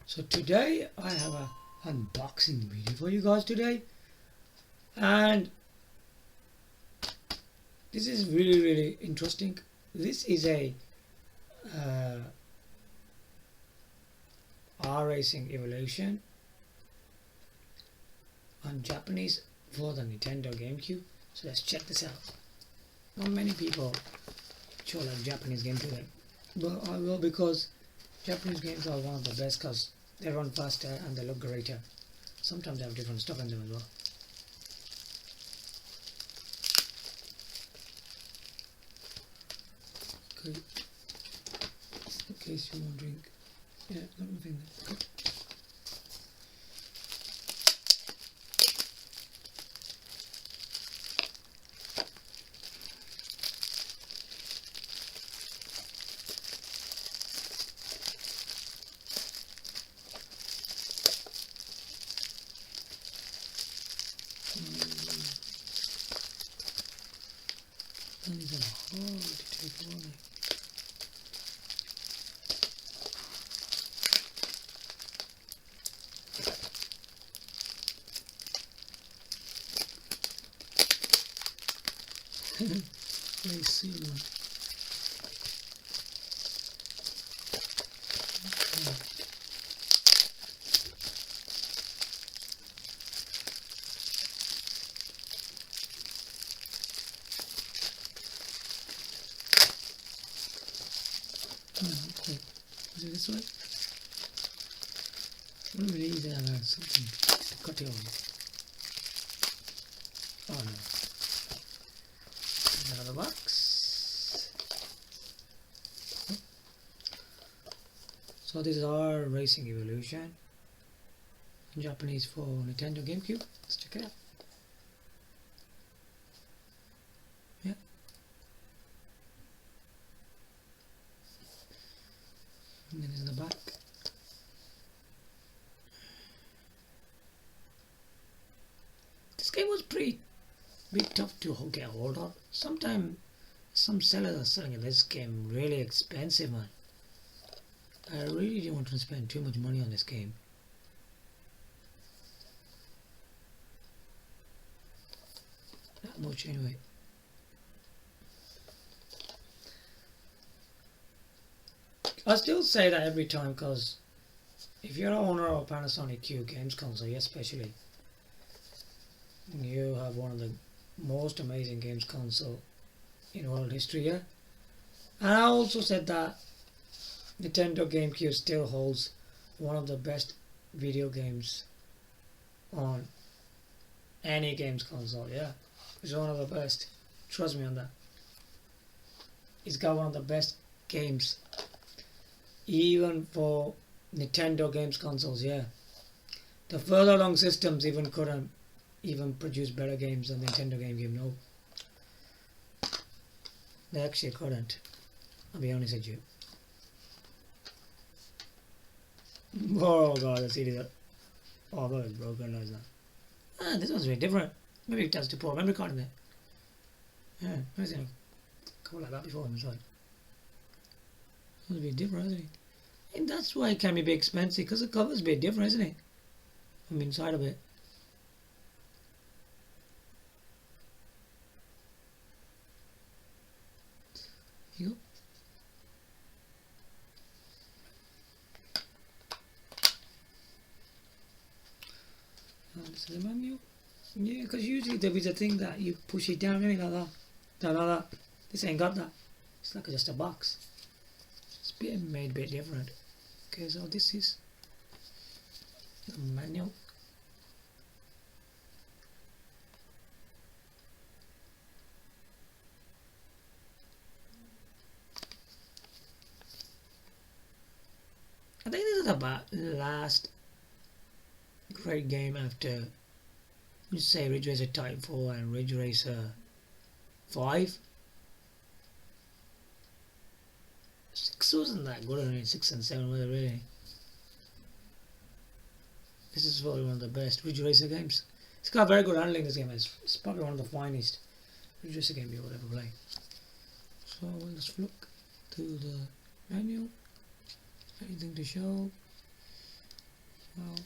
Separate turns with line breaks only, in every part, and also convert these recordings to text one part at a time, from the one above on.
So today I have a unboxing video for you guys today, and this is really interesting. This is a R-Racing Evolution on Japanese for the Nintendo GameCube. So let's check this out. Not many people sure like Japanese games today, but I will, because Japanese games are one of the best because they run faster and they look greater. Sometimes they have different stuff in them as well. Okay. In case you want drink. Yeah, got nothing there. Okay. These are hard to take away. Very seal one. Okay. Is it this way? I'm really easy to have something to cut it on. Oh no. Another box. So this is our Racing Evolution in Japanese for Nintendo GameCube. Let's check it out. Yeah. And then in the back. This game was pretty tough to get hold of. Sometimes some sellers are selling this game really expensive, man. I really didn't want to spend too much money on this game. Not much anyway. I still say that every time, because if you're an owner of a Panasonic Q games console, especially, you have one of the most amazing games console in world history. Yeah, and I also said that Nintendo GameCube still holds one of the best video games on any games console. Yeah, it's one of the best. Trust me on that. It's got one of the best games, even for Nintendo games consoles. Yeah, the further along systems even couldn't even produce better games than Nintendo GameCube. No, they actually couldn't. I'll be honest with you. Oh god, the CD. Oh god, it's broken. No, it's not. Ah, this one's very different. Maybe it has to put a memory card in there. Yeah, I've seen a couple like that before on the side. It's a bit different, isn't it? And that's why it can be a bit expensive, because the cover's a bit different, isn't it? From inside of it. Here you go. This is the menu. Yeah, because usually there is a thing that you push it down, like that. Like that. This ain't got that. It's like just a box. It's being made a bit different. Okay, so this is the manual. I think this is about last great game after, you say, Ridge Racer Type 4 and Ridge Racer 5. 6 wasn't that good, I mean 6 and 7 were really. This is probably one of the best Ridge Racer games. It's got very good handling, this game. It's probably one of the finest Ridge Racer game you will ever play. So we'll just look to the menu. Anything to show? Well,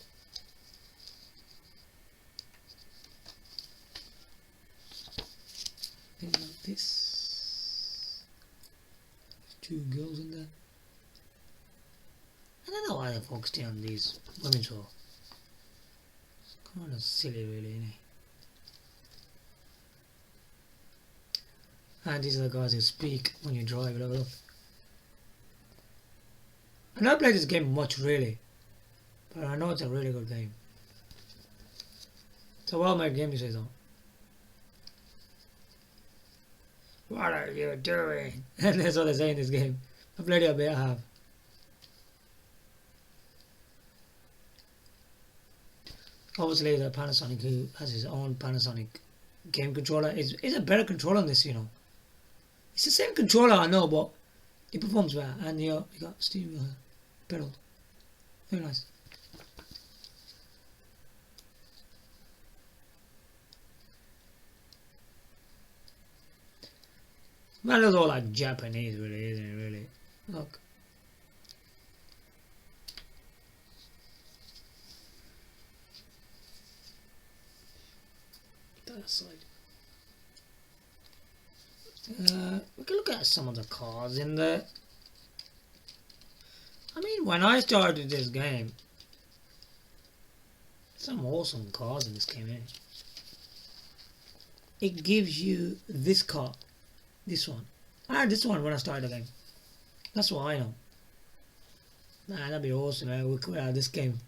things like this. Two girls in there. I don't know why they focused on these women so. It's kind of silly, really, isn't it? And these are the guys who speak when you drive. Look. I don't play this game much, really, but I know it's a really good game. It's a well-made game, you say so. What are you doing? And that's what they say in this game. I played it a bit, I have. Obviously, the Panasonic, who has his own Panasonic game controller, is a better controller than this, you know. It's the same controller, I know, but it performs better. And you got steering wheel, pedal. Very nice. That looks all like Japanese, really, isn't it? Really. Look. That aside. We can look at some of the cars in there. I mean, when I started this game, some awesome cars in this game, eh? It gives you this car. This one. I had this one when I started the game. That's what I know. Nah, that'd be awesome, man. We could have this game.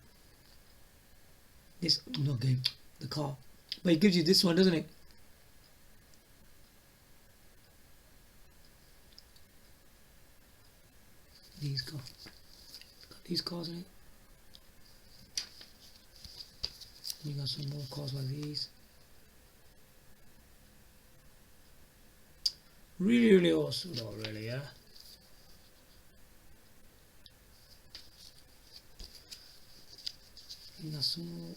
This, not game, the car. But it gives you this one, doesn't it? These cars. Got these cars in it. You got some more cars like these. Really, really awesome though, really, yeah. You got some more.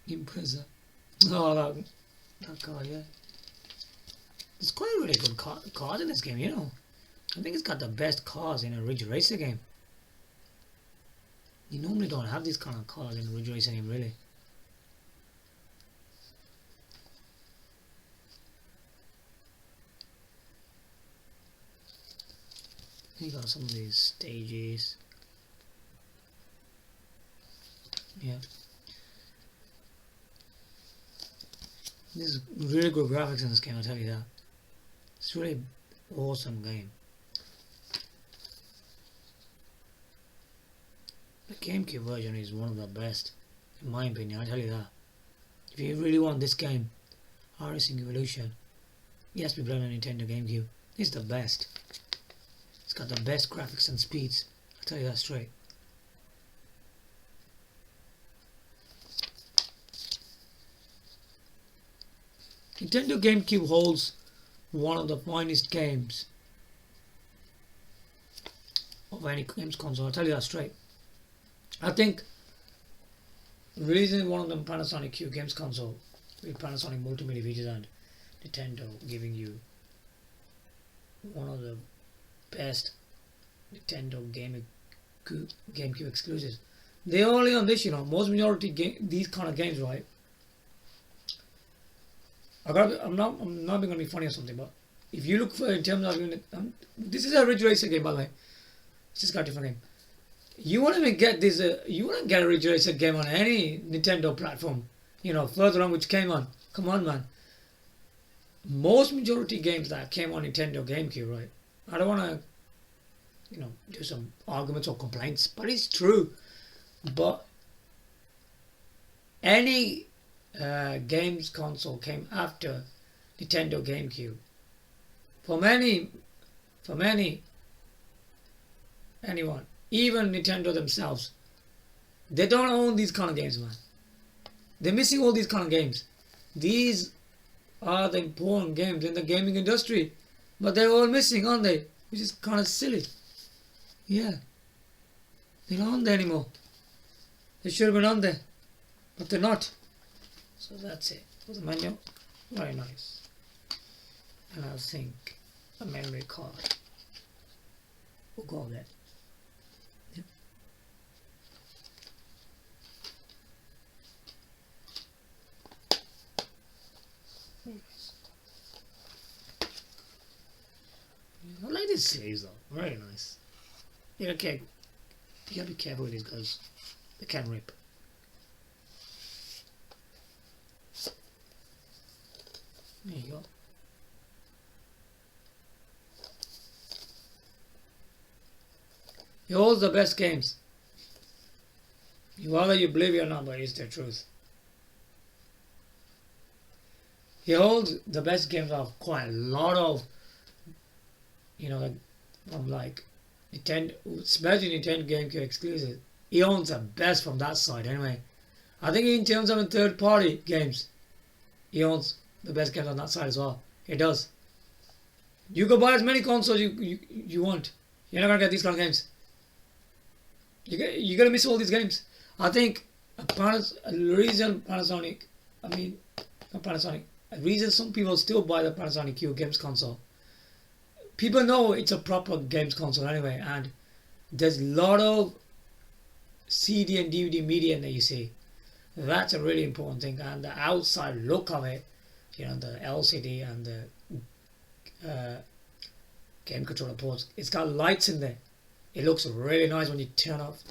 Impreza. Oh, that car, yeah. There's quite a really good cars in this game, you know. I think it's got the best cars in a Ridge Racer game. You normally don't have these kind of cars in a Ridge Racer game, really. You got some of these stages. Yeah. There's really good graphics in this game, I'll tell you that. It's a really awesome game. The GameCube version is one of the best, in my opinion, I'll tell you that. If you really want this game, Racing Evolution, it has to be played on Nintendo GameCube. It's the best. It's got the best graphics and speeds, I'll tell you that straight. Nintendo GameCube holds one of the finest games of any games console, I'll tell you that straight. I think releasing one of them Panasonic Q games console with Panasonic multimedia features and Nintendo giving you one of the best Nintendo GameCube exclusives. They're only on this, you know. Most majority these kind of games, right? I'm not going to be funny or something, but if you look for in terms of this is a Ridge Racer game, by the way. It's just got a different game. You won't even get this. You wouldn't get a Ridge Racer game on any Nintendo platform. You know, further on which came on. Come on, man. Most majority games that came on Nintendo GameCube, right? I don't want to, you know, do some arguments or complaints, but it's true. But any games console came after Nintendo GameCube. For anyone, even Nintendo themselves, they don't own these kind of games, man. They're missing all these kind of games. These are the important games in the gaming industry, but they're all missing, aren't they? Which is kind of silly. Yeah, they're not on there anymore. They should have been on there, but they're not. So that's it for the menu. Very nice. and I think a memory card will go there. Yeah. I like these sleeves though, very nice. You gotta be careful with these because they can rip. There you go. He holds the best games. Whether you believe it or not, but it's the truth. He holds the best games of quite a lot of, from like Nintendo, especially Nintendo GameCube exclusive. He owns the best from that side anyway. I think in terms of third-party games, he owns the best games on that side as well. He does. You can buy as many consoles you want. You're not gonna get these kind of games. You're gonna miss all these games. A reason some people still buy the Panasonic Q games console. People know it's a proper games console anyway, and there's a lot of CD and DVD media that you see. That's a really important thing, and the outside look of it, the LCD and the game controller ports, it's got lights in there. It looks really nice when you turn off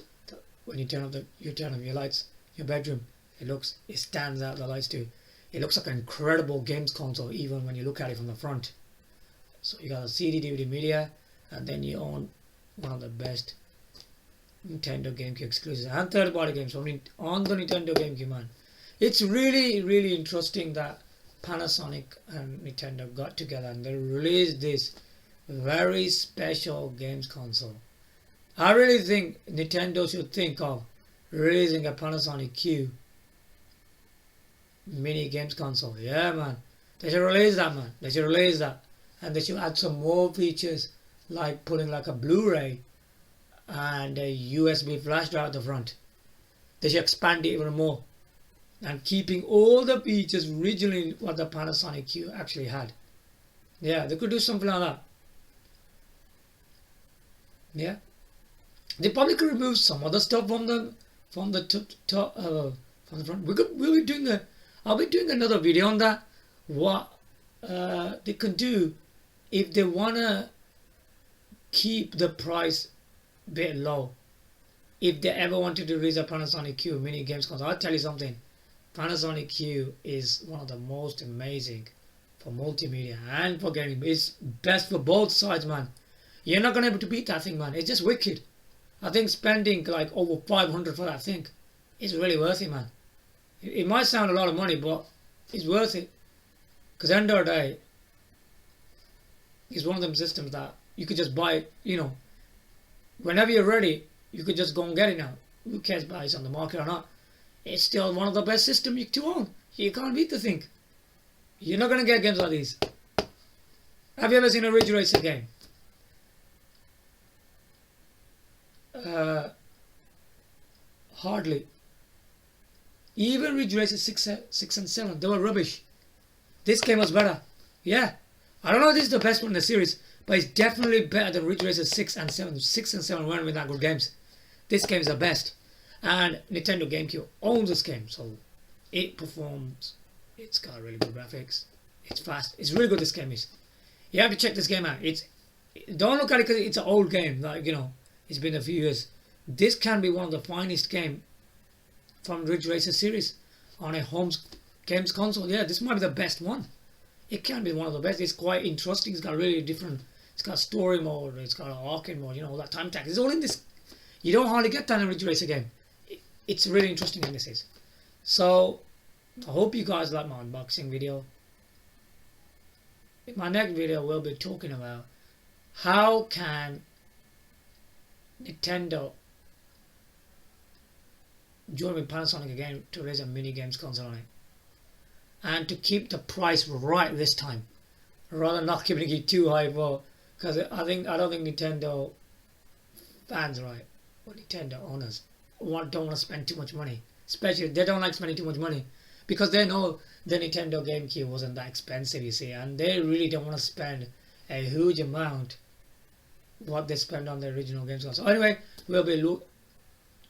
your lights, your bedroom. It stands out, the lights too. It looks like an incredible games console even when you look at it from the front. So you got a CD DVD media, and then you own one of the best Nintendo GameCube exclusives and third-party games on the Nintendo GameCube, man. It's really, really interesting that Panasonic and Nintendo got together and they released this very special games console. I really think Nintendo should think of releasing a Panasonic Q mini games console. Yeah, man. They should release that, man. They should release that. And they should add some more features like putting like a Blu-ray and a USB flash drive at the front. They should expand it even more and keeping all the features originally what the Panasonic Q actually had. Yeah, they could do something like that. Yeah, they probably could remove some other stuff from the front. I'll be doing another video on that. What they can do if they wanna keep the price a bit low. If they ever wanted to release a Panasonic Q mini games console, I'll tell you something. Panasonic Q is one of the most amazing for multimedia and for gaming. It's best for both sides, man. You're not gonna be able to beat that thing, man. It's just wicked. I think spending like over 500 for that thing is really worth it, man. It might sound a lot of money, but it's worth it. Because at the end of the day, it's one of them systems that you could just buy, whenever you're ready, you could just go and get it now. Who cares if it's on the market or not? It's still one of the best systems to own. You can't beat the thing. You're not going to get games like these. Have you ever seen a Ridge Racer game? Hardly. Even Ridge Racer 6 and 7, they were rubbish. This game was better. Yeah. I don't know if this is the best one in the series, but it's definitely better than Ridge Racer 6 and 7. 6 and 7 weren't that good games. This game is the best. And Nintendo GameCube owns this game, so it performs. It's got really good graphics. It's fast. It's really good, this game is. You have to check this game out. Don't look at it because it's an old game. It's been a few years. This can be one of the finest games from Ridge Racer series on a home games console. Yeah, this might be the best one. It can be one of the best. It's quite interesting. It's got really different. It's got story mode. It's got an arcade mode. All that time attack. It's all in this. You don't hardly get that in a Ridge Racer game. It's really interesting in this is. So I hope you guys like my unboxing video. In my next video, we'll be talking about how can Nintendo join with Panasonic again to raise a mini games console on it, and to keep the price right this time, rather than not keeping it too high because I don't think Nintendo fans, right, or Nintendo owners don't want to spend too much money. Especially they don't like spending too much money, because they know the Nintendo GameCube wasn't that expensive, you see, and they really don't want to spend a huge amount what they spent on the original games. So anyway, we'll be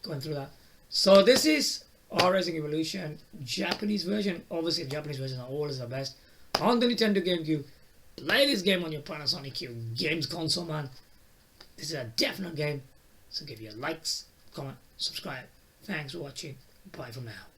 going through that. So this is our Racing Evolution Japanese version. Obviously, the Japanese version are always the best. On the Nintendo GameCube, play this game on your Panasonic Cube Games console, man. This is a definite game. So give your likes, comment, subscribe. Thanks for watching. Bye for now.